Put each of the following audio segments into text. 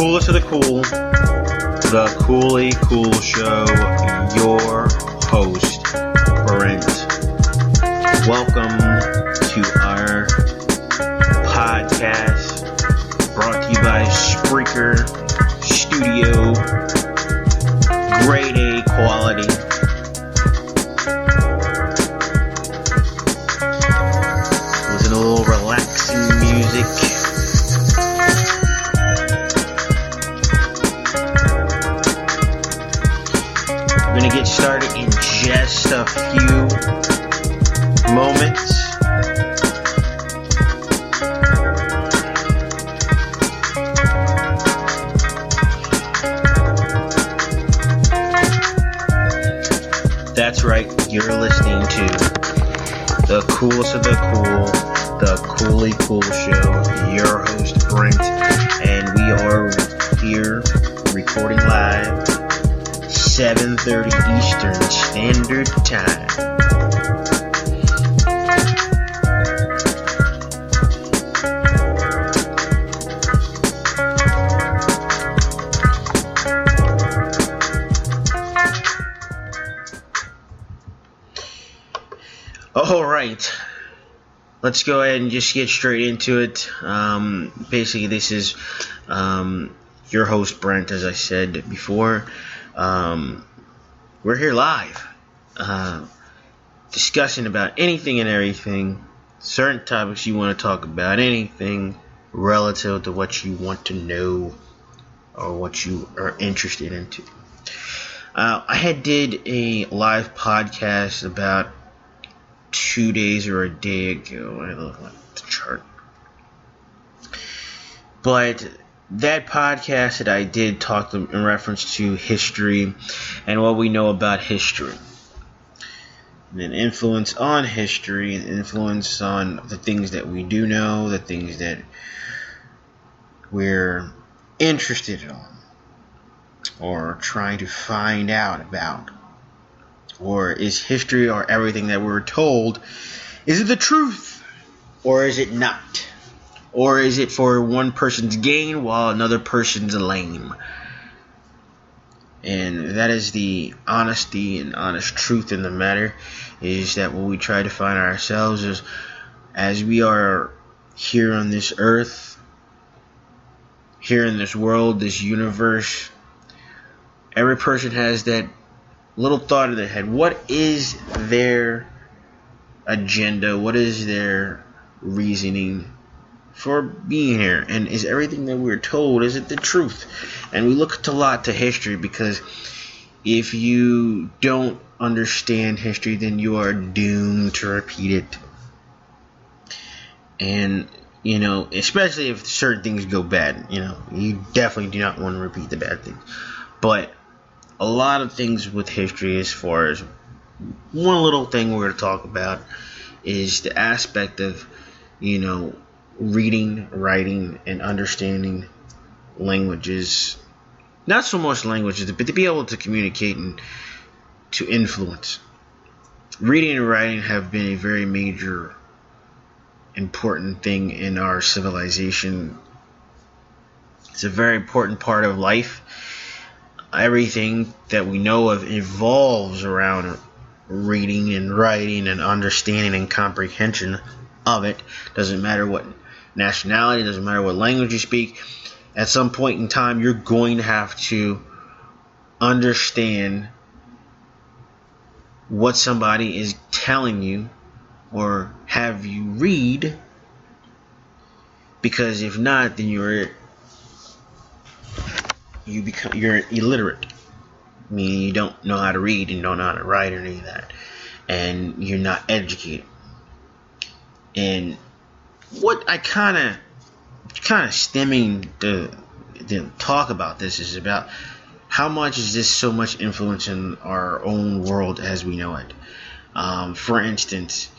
coolest of the cool, the Coolly Cool Show, your host, Brent. Welcome to our podcast, brought to you by Spreaker Studio, grade A quality. Listen to a little relaxing music. We're going to get started in just a few moments. That's right, you're listening to the coolest of the cool, the Coolly Cool Show, your host Brent, and we are here recording live 7:30 Eastern Standard Time. Alright, let's go ahead and just get straight into it. Basically, this is your host Brent, as I said before. We're here live, discussing about anything and everything, certain topics you want to talk about, anything relative to what you want to know or what you are interested into. I had did a live podcast about 2 days or a day ago. I look at the chart. But that podcast that I did talked in reference to history and what we know about history. And an influence on history, an influence on the things that we do know, the things that we're interested in or trying to find out about. Or is history or everything that we're told, is it the truth or is it not? Or is it for one person's gain while another person's lame? And that is the honesty and honest truth in the matter, is that what we try to find ourselves is, as we are here on this earth, here in this world, this universe, every person has that little thought in their head. What is their agenda? What is their reasoning for being here? And is everything that we're told, is it the truth? And we look a lot to history, because if you don't understand history, then you are doomed to repeat it. And, especially if certain things go bad, you definitely do not want to repeat the bad things. But a lot of things with history, as far as one little thing we're going to talk about, is the aspect of, reading, writing, and understanding languages. Not so much languages, but to be able to communicate and to influence. Reading and writing have been a very major, important thing in our civilization. It's a very important part of life. Everything that we know of evolves around reading and writing and understanding and comprehension of it. Doesn't matter what nationality, doesn't matter what language you speak. At some point in time, you're going to have to understand what somebody is telling you or have you read, because if not, then you're illiterate, meaning you don't know how to read and don't know how to write or any of that, and you're not educated. And what I kind of stemming to talk about this is about how much is this so much influence in our own world as we know it. For instance,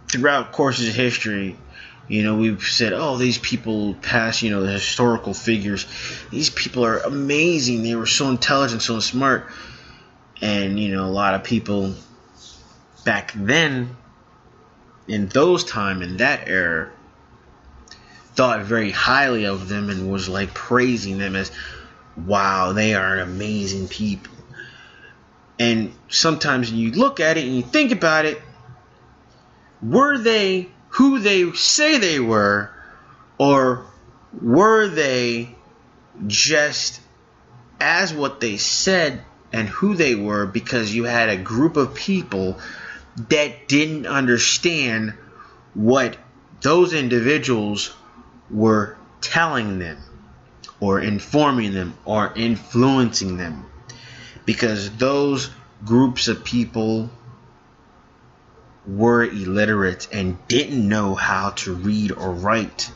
throughout courses of history, we've said, oh, these people past, the historical figures, these people are amazing. They were so intelligent, so smart. And, a lot of people back then, in those time, in that era, thought very highly of them and was like praising them as, wow, they are an amazing people. And sometimes you look at it and you think about it, were they who they say they were, or were they just as what they said and who they were, because you had a group of people that didn't understand what those individuals were telling them or informing them or influencing them, because those groups of people were illiterate and didn't know how to read or write.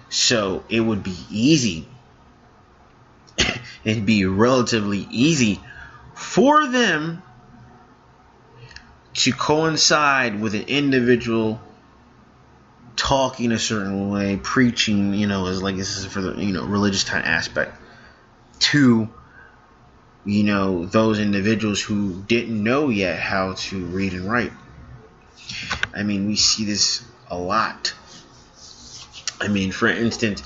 So it would be easy, it'd be relatively easy for them to coincide with an individual talking a certain way, preaching, as like this is for the, religious kind of aspect, to, those individuals who didn't know yet how to read and write. I mean, we see this a lot. I mean, for instance,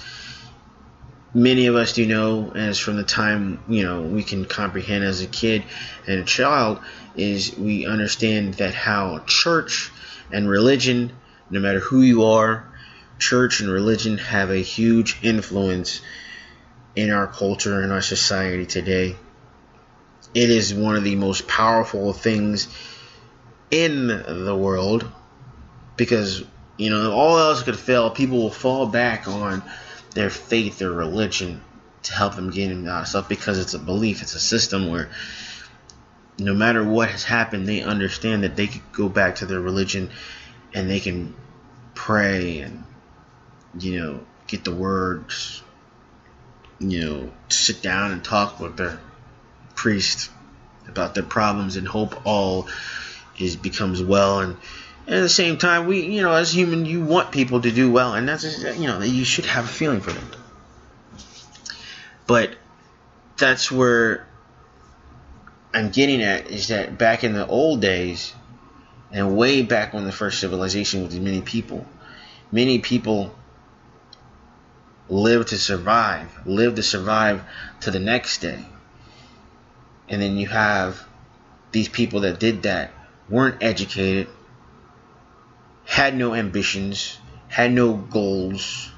many of us do know, as from the time, we can comprehend as a kid and a child, is we understand that how church and religion, no matter who you are, church and religion have a huge influence in our culture and our society today. It is one of the most powerful things in the world, because, all else could fail, people will fall back on their faith or religion to help them get out of stuff, because it's a belief, it's a system where no matter what has happened, they understand that they could go back to their religion and they can pray and, get the words, sit down and talk with their priest about their problems and hope all becomes well. And at the same time, we, as human, you want people to do well, and that's, you should have a feeling for them. But that's where I'm getting at, is that back in the old days, and way back when the first civilization was many people lived to survive to the next day. And then you have these people that did that, weren't educated, had no ambitions, had no goals,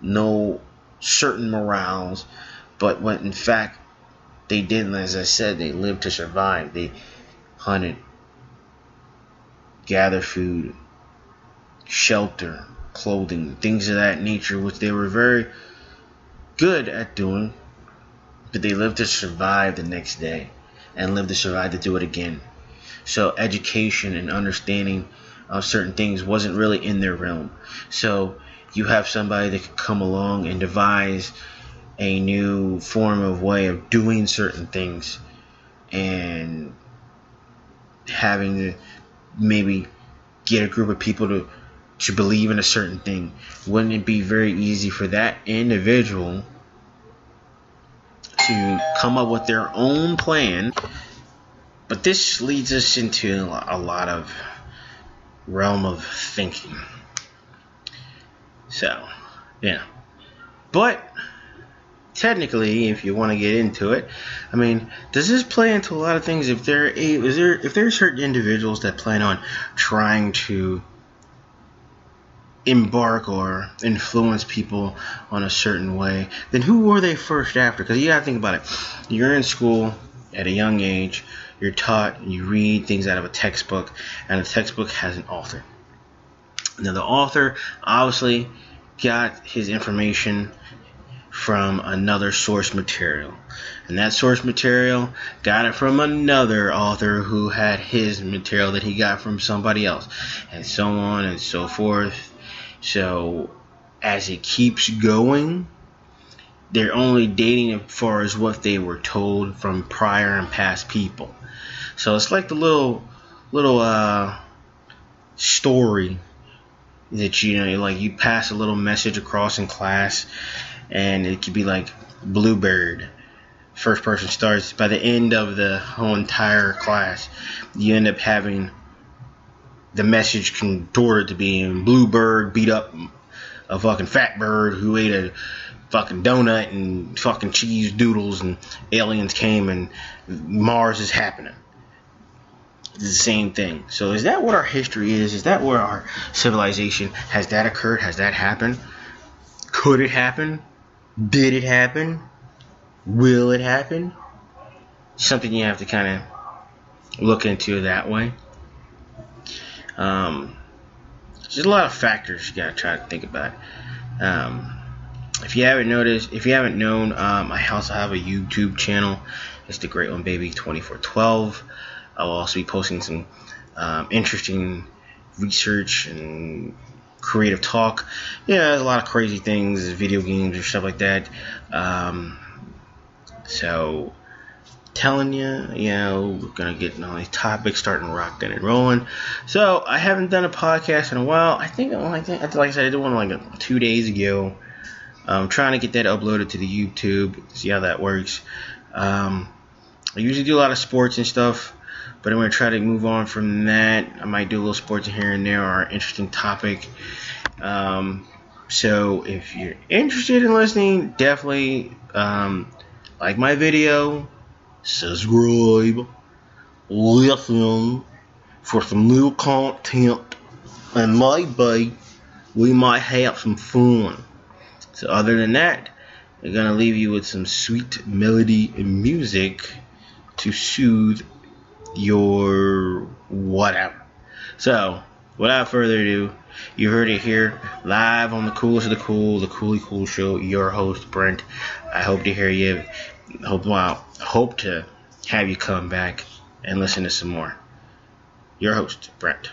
no certain morals, but what in fact they did, as I said, they lived to survive. They hunted, gathered food, shelter, clothing, things of that nature, which they were very good at doing, but they lived to survive the next day and lived to survive to do it again. So education and understanding of certain things wasn't really in their realm. So you have somebody that could come along and devise a new form of way of doing certain things, and having to maybe get a group of people to believe in a certain thing. Wouldn't it be very easy for that individual to come up with their own plan? But this leads us into a lot of realm of thinking. So, yeah. But technically, if you want to get into it, I mean, does this play into a lot of things? If there are certain individuals that plan on trying to embark or influence people on a certain way, then who were they first after? Because you gotta think about it. You're in school at a young age, you're taught, you read things out of a textbook, and the textbook has an author. Now the author obviously got his information from another source material, and that source material got it from another author who had his material that he got from somebody else, and so on and so forth. So as it keeps going, they're only dating as far as what they were told from prior and past people. So it's like the little story that you pass a little message across in class, and it could be like Bluebird. First person starts. By the end of the whole entire class, you end up having the message contorted to be Bluebird beat up a fucking fat bird who ate a fucking donut and fucking cheese doodles, and aliens came and Mars is happening. It's the same thing. So is that what our history is? Is that where our civilization, has that occurred? Has that happened? Could it happen? Did it happen? Will it happen? Something you have to kind of look into that way. There's a lot of factors you gotta try to think about. If you haven't known, I also have a YouTube channel. It's the Great One Baby 2412. I will also be posting some interesting research and creative talk. Yeah, there's a lot of crazy things, video games or stuff like that. So, telling you, we're gonna get all these topics starting rocking and rolling. So I haven't done a podcast in a while. I think like I said, I did one like 2 days ago. I'm trying to get that uploaded to the YouTube, see how that works. I usually do a lot of sports and stuff, but I'm going to try to move on from that. I might do a little sports here and there, or an interesting topic. So if you're interested in listening, definitely like my video, subscribe, listen for some new content, and maybe we might have some fun. So other than that, I'm going to leave you with some sweet melody and music to soothe your whatever. So, without further ado, you heard it here, live on the coolest of the cool, the Cooly Cool Show, your host, Brent. I hope to hear you. Hope to have you come back and listen to some more. Your host, Brent.